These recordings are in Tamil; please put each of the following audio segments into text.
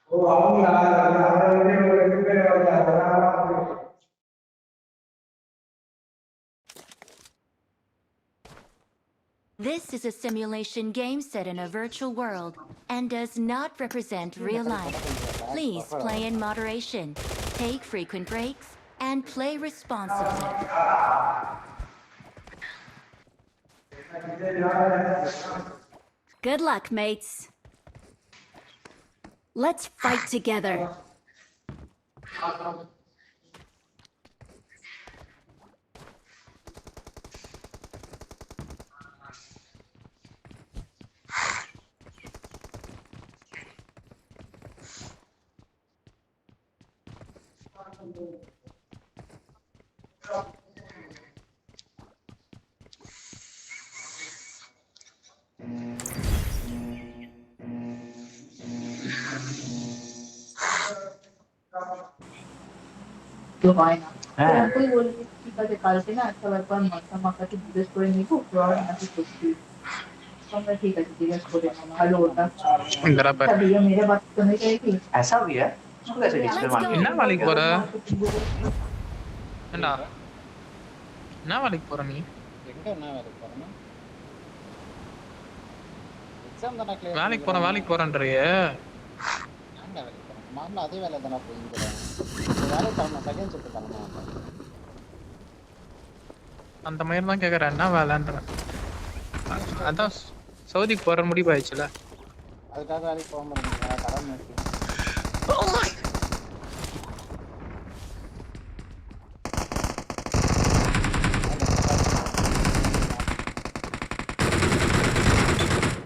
This is a simulation game set in a virtual world and does not represent real life. Please play in moderation, take frequent breaks, and play responsibly. Good luck, mates. Let's fight together. তো হয় না তুই বলবি ঠিক আছে কালকে না একটা ব্যাপার মাকে জিজ্ঞেস করে নিবো নাকি সত্যি আমরা ठीक है জিজ্ঞেস করে ভালো ওটা भैया मेरे बात सुनने चाहिए ऐसा भी है इसको कैसे डिजिटल मार्केटिंग என்ன வேலைக்கு போற ஏண்டா என்ன வேலைக்கு போற நீ எங்க என்ன வேலைக்கு போறேன்னா எக்ஸாம் தான கிளியர் வேலைக்கு போறேன்றியே ஏன்டா வேலைக்கு போறேன் மாமா அதே வேலை தான போயிங்கறேன் வேலை தரணும் செகண்ட் ஷிஃப்ட் தரணும் அந்த மாதிரி தான் கேக்குறேன் என்ன வேலைன்றேன் அதான் சவுதிக்கு போற முடிவு ஆயிடுச்சுல அதுக்காக வேலைக்கு போக முடியல தரம் இருக்கு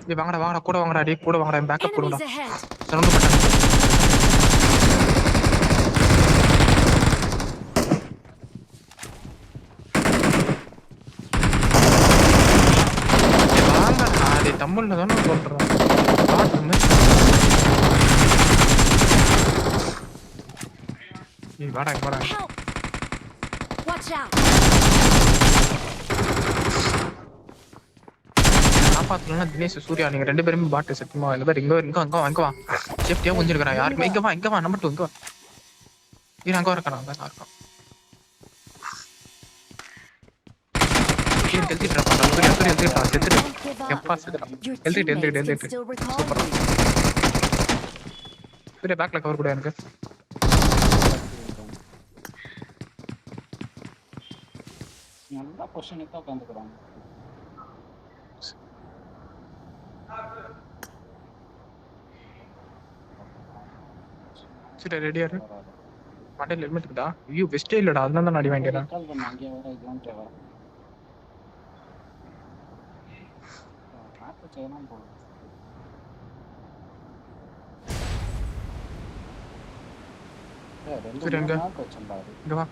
டேய் வாங்கடா கூட வாங்கடா டேய் கூட வாங்கடா பேக்கப் போடுடா Enemies ahead. சரவுண்ட் பண்ணு வாங்கடா டேய் தமிழ்ல தான சொல்றேன் பாத்துங்க டேய் வாடா Help! Watch out! காப்பாத்தலன்னா Dinesh Surya நீங்க ரெண்டு பேருமே பாட்டு சத்தியமா இந்த பேர் இங்க வா சேஃப்டியா கொஞ்சிருக்கா யாருமே இங்க வா நம்பர் 2 இங்க வா இது அங்க வரக்கறா அங்க இருக்கான் கீழ கெல்திட்டா பாடா சூர்யா செத்துரு எப்பா செத்துடா எழுதிட்டு சூப்பர் சூர்யா பேக்ல கவர் கூட எனக்கு நல்லா பொசிஷனுக்கு உட்கார்ந்துக்கறாங்க சரி ரெடியா இரு மண்டையில ஹெல்மெட் இருக்குடா ஐயோ வெஸ்டே இல்லடா அதனால தான் அடி வாங்கிட்டேன் கால் பண்ண அங்கே வர எக்ஸாம் தேவை பாத்து செய்யணும் போல சரி எங்க இங்க வா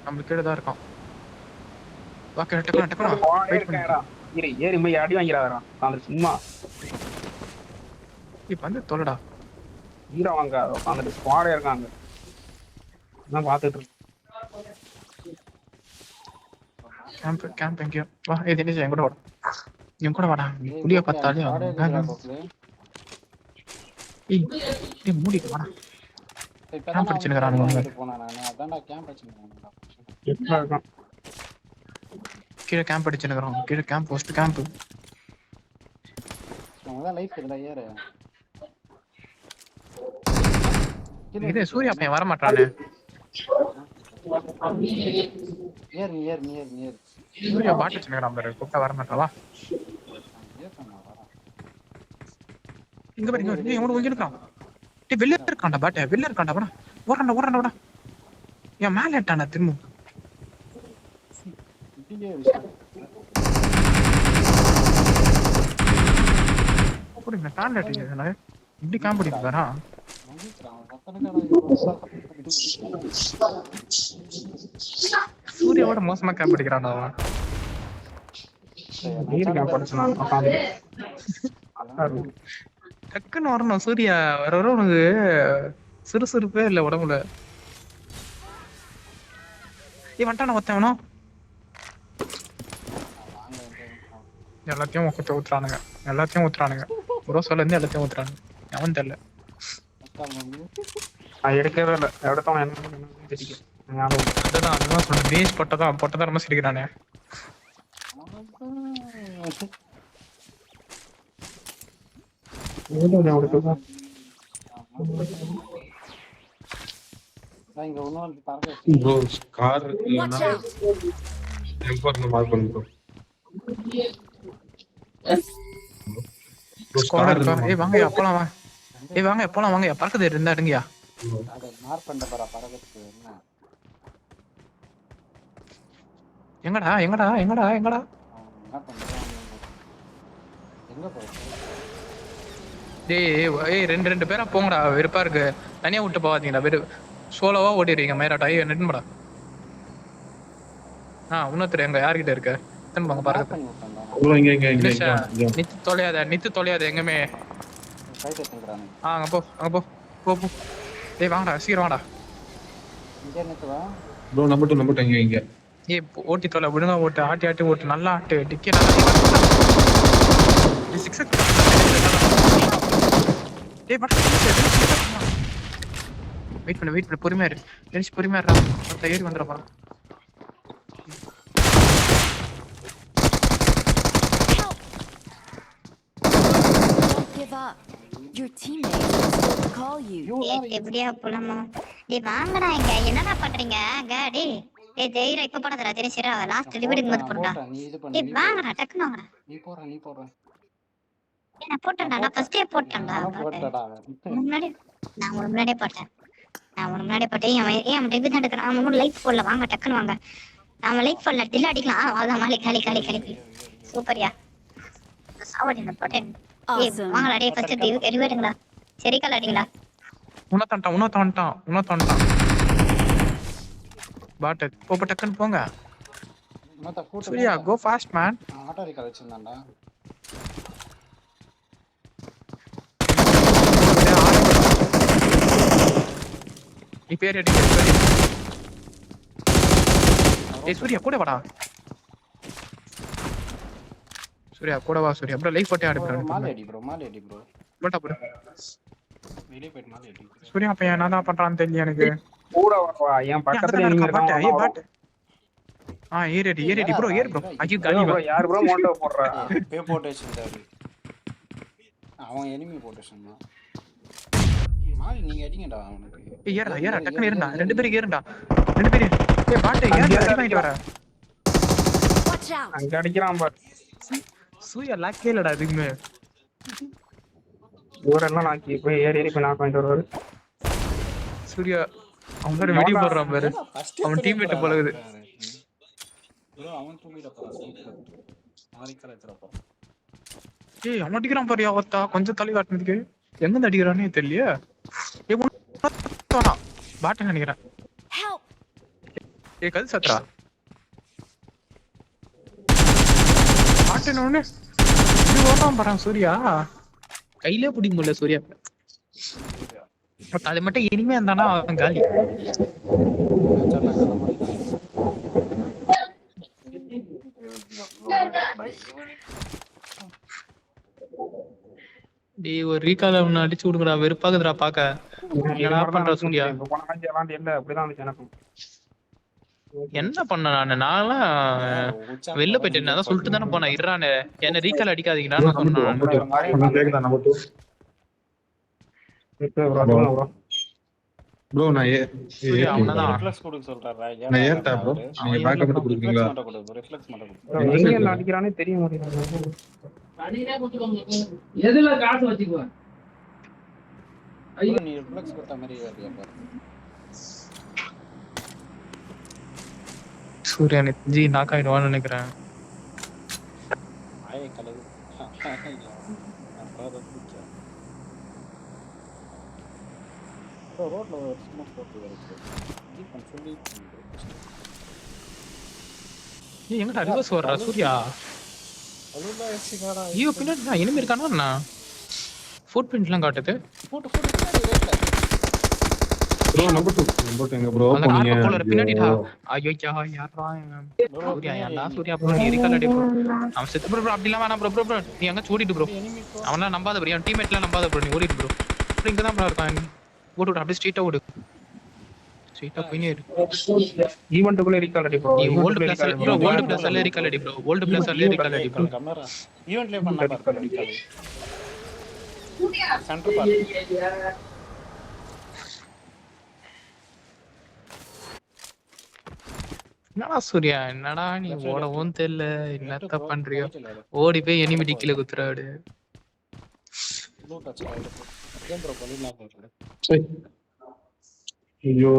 நம்ம கீழ தான் இருக்கோம் வா டக்குனு வெயிட் பண்ணுடா ஏறி போய் அடி வாங்கிறாராம் நான் சும்மா இப்ப வந்து தொலைடா ஹீரோ வாங்க உட்காந்துட்டு ஸ்குவாடே இருக்காங்க நான் பார்த்துட்டு இருக்கேன் கேம்ப் எங்கேயோ வா இது என்ன என் கூட வாடா என் கூட வாடா புளிய பார்த்தாலே ஏய் மூடிட்டு வாடா கேம்ப் அடிச்சுக்கிறானுங்க போனா நான் அதான்டா கேம்ப் அடிச்சுக்கிறேன் கீழே கேம்ப் அடிச்சுக்கிறோம் கீழே கேம்ப் ஃபர்ஸ்ட் கேம்ப் அவதான் லைஃப் இல்ல ஏறு இது சூர்யா பையன் வர மாட்டானே ஏர் சூர்யா பாட்டு வச்சுக்கிறான் பாரு கூப்பிட்டா வர மாட்டான் வா இங்க பாரு நீ எவனோ இங்க இருக்கான் டேய் வெளிய இருக்கான்டா பாட்டு வெளிய இருக்கான்டா வாடா ஓடுறடா ஏன் மேல ஏட்டானே திரும்ப போடுங்க டான் அடிக்குதுல இப்படி கேம்ப் அடிக்குது வரா சூர்யாவோட மோசமா கேம்ப் அடிக்கிறான்டா அவன் டக்குன்னு வரணும் சூர்யா வர உனக்கு சுறுசுறுப்பே இல்லை உடம்புல வந்துட்டான ஒருத்தவனும் எல்லாத்தையும் ஊத்துறானுங்க ப்ரோ சொல்ல இருந்து எல்லாத்தையும் ஊத்துறானுங்க அவன் தெரியல நான் எடுக்கவே இல்லை எடுத்தவன் என்ன தெரியும் ஞாபகம் அதுதான் சொல்றேன் பேஸ் பொட்டதான் சிரிக்கிறானே. இங்க இன்னொரு பறக்க ப்ரோ கார் இல்லனா Watch out! டெம்பர் மார்க் பண்ணு ப்ரோ. ஸ்குவாட் இருக்கா? ஏய் வாங்கயா போலாம் வா. ஏய் வாங்க போலாம் வாங்கயா பறக்குது இருந்தா எடுங்கயா. அதை மார்க் பண்ண போற பறக்கிறதுக்கு என்ன எங்கடா அவன் என்ன பண்றான் எங்க போற டேய் ரெண்டு பேரா போங்கடா வெறுப்பா இருக்கு. தனியா விட்டு போவாதீங்கடா வெறு சோலோவா ஓடிடுறீங்க மேராட்டா. ஐயோ நின்னுடா. இன்னொருத்தர் எங்க யார்கிட்ட இருக்க எத்தனை போங்க மார்க் பறக்குது. பண்ணி விட்டான்டா ப்ரோ இங்க நித்து தொலையாத எங்கமே. கைட் எடுத்துக்கிறானே அங்க போ போ. டேய் வாங்கடா சீக்கிரம் வாடா. இங்க என்னத்துவா ப்ரோ நம்பர் 2 இங்க ஏய் ஓட்டி தொலை விடுங்க ஓட்டு ஆட்டி ஓட்டு நல்லா ஆட்டு டிக்கெட் நல்லா. டேய் 6 டேய் பட் வெயிட் பண்ணு பொறுமையா இரு. டென்ஸ் பொறுமையா இருடா. மத்த ஏறி வந்துற போறா. Don't give up. Your teammates will still call you. எப்படியா போலாமா? டேய் வாங்கடா இங்க என்னடா பண்றீங்க அங்க? டேய் தைரியம் இப்ப போடாதடா தெரியுமா? லாஸ்ட் ரிவீடிங் போது போடுடா. நீ இது பண்ணு டேய் வாங்கடா டக்குனு வாங்கடா. நீ போற நான் போட்டேன்டா நான் ஃபர்ஸ்டே போட்டேன்டா. போட்டடா முன்னாடி நான் முன்னாடியே போட்டேன். அவன் ரிவீட் எடுக்கறான். அவன் லைக் போடல. வாங்க டக்குனு வாங்க. நாம லைக் பண்ணல டில் அடிக்கலாம். அவ்வளவுதான் மாலி காலி. சூப்பர்யா. சாவடின போட்டேன். டேய் Awesome. வாங்கடா டேய் ஃபர்ஸ்ட் ரிவீடுங்கடா. சரி கால் அடிங்கடா. உன்னதான்ட்டான் பாட் போ டக்குன்னு போங்க. மத்த கூட்ட Surya go fast man. Auto rickshaw வச்சிருந்தான்டா நீ பேர் அடிக்க ஏய் சூர்யா கூட வாடா. சூர்யா கூட வா சூர்யா ப்ரோ லைக் போட்டே ஆடு ப்ரோ. மாலை அடி ப்ரோ போடா ப்ரோ. வெளிய போய் மாலை அடி சூர்யா அப்ப என்னதான் பண்றான்னு தெரியல எனக்கு. கூட வா என் பக்கத்துல நீங்க ஏய் இருக்காங்க. பாட் ஏறி ப்ரோ ஐயோ காலி ப்ரோ யார் ப்ரோ மோட்டோ போடுறா? பே போட்டு வச்சிருந்தாரு அவன் எனிமி போட்டு வச்சிருந்தான். மாலை நீங்க அடிங்கடா அவனுக்கு. ஏய் ஏறா டக்குன்னு ஏறுடா. ரெண்டு பேரும் ஏய் பாட் ஏறி வாங்கிட்டு வர. Watch out! அங்க அடிக்கிறான் பார். சூர்யா லாக்கே இல்லடா இதுமே. ஊரெல்லாம் நாக்கி போய் ஏறி போய் நாக் பண்ணிட்டு வருவாரு. சூர்யா அவன் வேற வெடி போடுறான் பாரு. அவன் டீம்மேட் போலகுது. ப்ரோ அவன் தூங்கிட போறான். நாளைக்கு எடுத்துறப்போ ஏய் அவன் அடிக்கிறான் பாரு அவத்தா கொஞ்சம் தள்ளி காட்டுனதுக்கு. எங்க இருந்து அடிக்கிறானே தெரியல. பாட்டு நினைக்கிறேன். Help! ஏய் கல் சத்ரா பாட்டுன்னு இது ஓட்டாம போறான் சூர்யா. கையிலே பிடிக்க முடியல சூர்யா. அது மட்டும் இனிமே இருந்தானா அவன் காலி. டேய் ஒரு ரீகால் அவனை அடிச்சு விடுங்கடா வெறுப்பாகுதுடா பாக்க. என்னடா பண்ற சூர்யா? என்ன பண்ண நான்லாம் வெளில போயிட்டேன். அதான் சொல்லிட்டு தானே போனேன் இறானு என்ன ரீகால் அடிக்காதீங்கடான்னு சொன்னான். கேக்குதா நம்பர் 2 ப்ரோ நான் சூர்யா அவனதான். ரிஃப்ளெக்ஸ் கொடுக்க சொல்றாரா? நான் ஏர்டா ப்ரோ நீங்க பேக்கப் மட்டும் கொடுப்பீங்களா? ரிஃப்ளெக்ஸ் மட்டும் கொடு. எங்க என்ன அடிக்கிறானே தெரிய மாட்டேங்குது. எதுல காசு வச்சுக்குவேன்? நீ ரிஃப்ளெக்ஸ் கொடுத்த மாதிரி ஏறியா பாரு. சூர்யா நிஜி நாக் ஆயிடுவான்னு நினைக்கிறேன். ஆயே கலவு அப்புறம் புடிச்சா ரோட்ல ஒரு ஸ்மோக் போட்டு வருது. ஜீப் சொல்லி ஏய் எங்கடா ரிவர்ஸ் வர்றா சூர்யா? அலுலா எக்ஸிகாடா ஐயோ பின்னாடி நான் இனிமே இருக்கானா என்ன ஃபுட் பிரிண்ட்லாம் காட்டுது. போட்டு ரைட்ல ப்ரோ நம்பர் 2 எங்க ப்ரோ அந்த போனீங்க? கார் போல பின்னாடிடா. ஐயோ யாரா சூர்யா ஏன்டா சூர்யா ப்ரோ நீ ரீகால் அடி ப்ரோ. அவன் செத்து ப்ரோ அப்படிலாம் வேணாம் ப்ரோ நீ அங்க ஓடிட்டு ப்ரோ. அவன்லாம் நம்பாத ப்ரோ. என் டீம்மேட்லாம் நம்பாத ப்ரோ. நீ ஓடிட்டு ப்ரோ. இங்க தான் ப்ரோ இருக்கான். ஓடு அப்படியே ஸ்ட்ரெயிட்டா ஓடு. ஸ்ட்ரெயிட்டா போயினே இரு. ஈவென்ட்டுக்குள்ள ரீகால் அடி ப்ரோ. நீ old place bro, old place அல்ல ரீகால் அடி ப்ரோ. ஓல்டு பிளேஸ் அல்ல ரீகால் அடி ப்ரோ. கமரா ஈவென்ட்லயே பண்ணா பாரு. Centre part. என்னடா சூர்யா, என்னடா நீ ஓடவும் தெரியல, என்னத்த பண்றியோ? ஓடி போய் எனிமிட்டி கீழே குத்துறாடு. லூட் அச்சு ஆயிடுச்சு. கேம் ப்ரோ பண்ணிடலாம் போறது. சரி. ஐயோ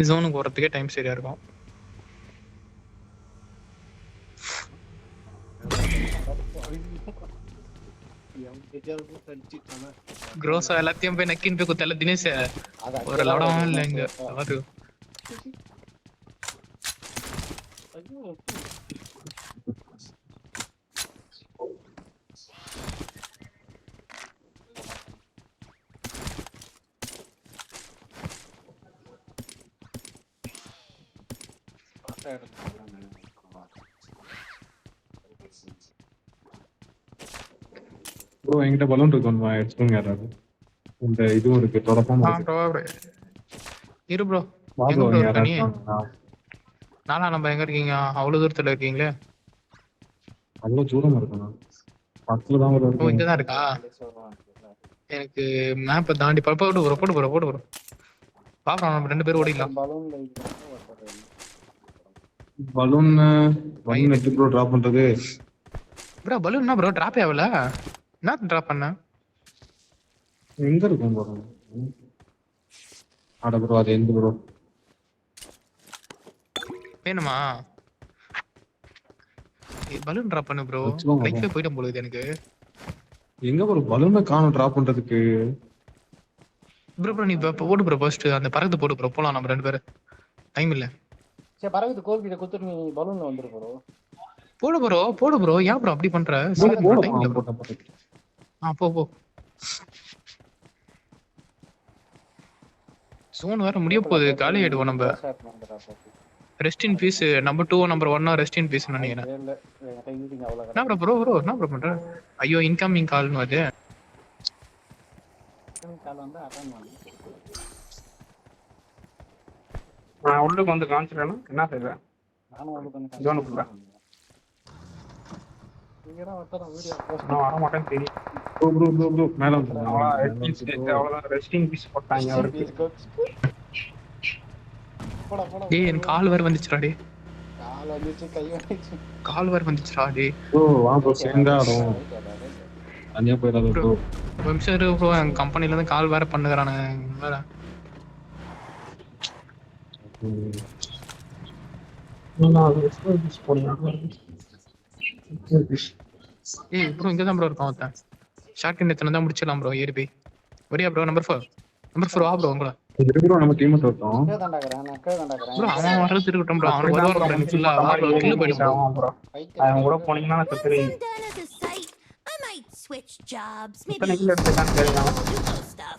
ஜோனுக்கு வரதுக்கே டைம் சரியா இருக்கும். க்ரோஸா எல்லாத்தையும் போய் நக்கின்னு போய் குத்தல தினேஷ். ஒரு லடம் இல்ல இங்க அது. ப்ரோ என்கிட்ட பலூன் இருக்கு, ஒன்று எடுத்துக்கோங்க யாராவது. இந்த இதுவும் இருக்கு, தொடப்பம் இருக்கு. இரு ப்ரோ, வா எங்க ப்ரோ, ப்ரோ இருக்க நீ? யாராவது நானா நம்ம எங்க இருக்கீங்க? அவ்வளவு தூரத்துல இருக்கீங்களே. அவ்வளோ தூரம் இருக்கணும், பக்கத்துல தான் ஒரு ஓ இங்கதான் இருக்கா? எனக்கு மேப்பை தாண்டி போட்டு ப்ரோ, போட்டு ப்ரோ, போட்டு ப்ரோ. பாப்பா நம்ம 2 பேரும் ஓடிடலாம். பலூன் எடுத்து ப்ரோ டிராப் பண்றது. ப்ரோ பலூன் என்ன ப்ரோ டிராப் ஆகல? என்ன டிராப் பண்ண? எங்க இருக்கும் ப்ரோ? ஆட ப்ரோ அது எந்த ப்ரோ வேணுமா? பலூன் டிராப் பண்ணு ப்ரோ. வச்சுக்கோங்க bro. லைஃபே போய்டும் போல இது எனக்கு. எங்க ப்ரோ பலூனை காணும் டிராப் பண்றதுக்கு? ப்ரோ நீ போடு ப்ரோ, ஃபர்ஸ்ட் அந்த பறந்து போடு ப்ரோ, போலாம் நம்ம 2 பேரும். டைம் இல்ல. சரி பறக்குது, கோல்கிட்ட குத்துட்டு நீ பலூன்ல வந்துரு ப்ரோ. போடு ப்ரோ, போடு ப்ரோ. ஏன் ப்ரோ அப்படி பண்ற? சீக்கிரம் டைம் இல்ல ப்ரோ. போ. சோன் வேற முடிய போகுது, காலி ஆயிடுவோம் நம்ம. Rest in peace number 2 number 1 rest in peace நினைக்கிறேன். என்ன ப்ரோ என்ன ப்ரோ பண்ற? ஐயோ இன்கமிங் கால்னு அது. கால் வந்து அட்டெண்ட் பண்ணு. நான் உள்ளுக்கு வந்து காமிச்சிட்டேன்னா என்ன செய்வேன்? நானும் உங்களுக்கு வந்து ஜோனுக்குள்ள நீங்கடா வட்டற வீடியோ நான் வர மாட்டேன்னு தெரியும். ப்ரோ ப்ரோ ப்ரோ ப்ரோ மேல வந்து அவ்வளோதான் ரெஸ்டிங் பீஸ் போட்டாங்க அவருக்கு. போடா டேய் என் கால் வேற வந்துச்சுடா. டேய் கால் வந்துச்சு, கை வந்துச்சு. கால் வேற வந்துச்சுடா. டேய் ப்ரோ வா ப்ரோ, சேர்ந்தா ஆடும். தனியா போயிடாத ப்ரோ. ஒரு நிமிஷம் இரு ப்ரோ, என் கம்பெனில இருந்து கால் வேற பண்ணுகிறானுங்க வேற. ஏய் ப்ரோ இங்க தான் ப்ரோ இருக்கான் ஒருத்தன். ஷார்ட் கன் எத்தனை தான் முடிச்சிடலாம் ப்ரோ. ஏறி போய் வரியா ப்ரோ? நம்பர் 4 வா ப்ரோ. உங்கள ப்ரோ நம்ம டீம் வரட்டும். கீழ தாண்டாக்குறேன், நான் கீழ தாண்டாக்குறேன். ப்ரோ அவன் வரது இருக்கட்டும் ப்ரோ. அவன் வருவான் ப்ரோ. ஃபுல்லா வா ப்ரோ, கில் போய்டும் ப்ரோ. அவன் கூட போனீங்கன்னா நான் செத்துறேன். Done as a sight. I might switch jobs. Maybe எத்தனை கிலோ எடுத்துட்டான்னு தெரியும். do stuff.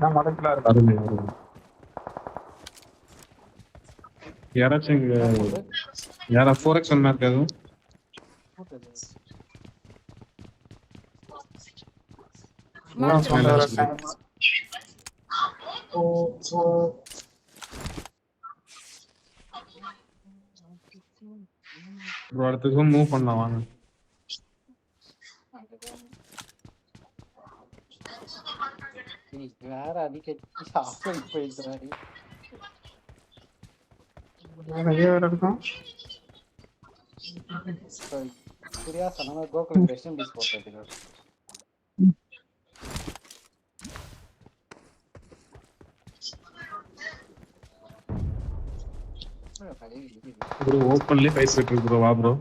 நான் மதத்துல இருக்கேன். அருமை அருமை. யாராச்சும் இங்க யாரா 4x மேப் எதுவும் ப்ரோ அடுத்து மூவ் பண்ணலாம் வாங்க. வேற அடிக்கடி ஆஃப்லைன் போயிடுறாரு. நிறைய வேற இருக்கும். சரியா சொன்னா கோகுல் ரெஸ்ட் பீஸ் போட்டுட்டு ப்ரோ ஓப்பன்லயே ஃபைட் செட் இருக்கு ப்ரோ. வா ப்ரோ.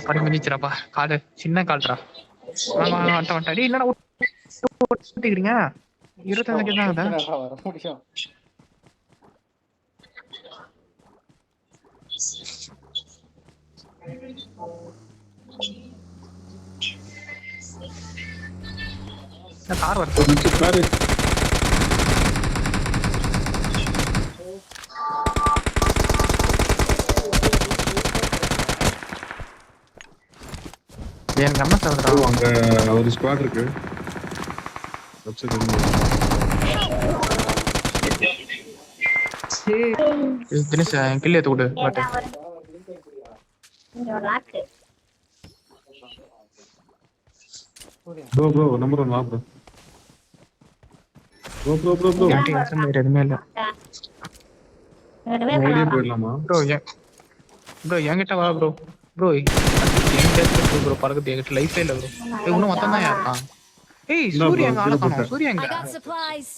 அப்படி மிஞ்சிச்சுறாப்பா காலு சின்ன கால்டா வந்துட்டேன் டேய் என்னடா ஓட்டிக்கிறீங்க 25 செகண்ட் தான் ஆகுதா வர முடியும் கார் வருது பாரு எனக்கு அம்மா சாப்பிட்றா அங்க ஒரு ஸ்குவாட் இருக்கு தினேஷ் என் கிள்ளி ஏத்து விடு பட் இங்க ஒரு லாக்கு ப்ரோ நம்பர் 1 வா ப்ரோ எதுவுமே இல்ல வெளியே போயிடலாமா ப்ரோ என்கிட்ட வா ப்ரோ என்கிட்ட ப்ரோ பறக்குது என்கிட்ட லைஃபே இல்ல ப்ரோ இன்னும் மொத்தம் தான் இருக்கான் ஏய் சூரிய எங்க ஆள காணோம் சூரிய எங்க I got supplies.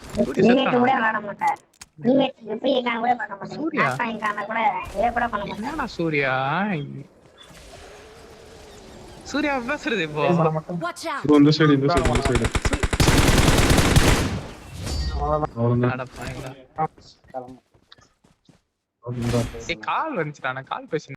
சூரிய நீங்க செத்தானா? கூட விளையாட மாட்டேன் நீங்க எப்படி எங்க கூட பண்ண மாட்டேன் சூர்யா? எங்க கூட இதை கூட பண்ண மாட்டேன் என்னடா சூர்யா சூர்யா பேசுறது இப்போ Watch out. ப்ரோ இந்த சைடு அவ்வளவுதான் அட பாருங்களா கிளம்பு கால் வந்துச்சுடா நான் கால் பேசி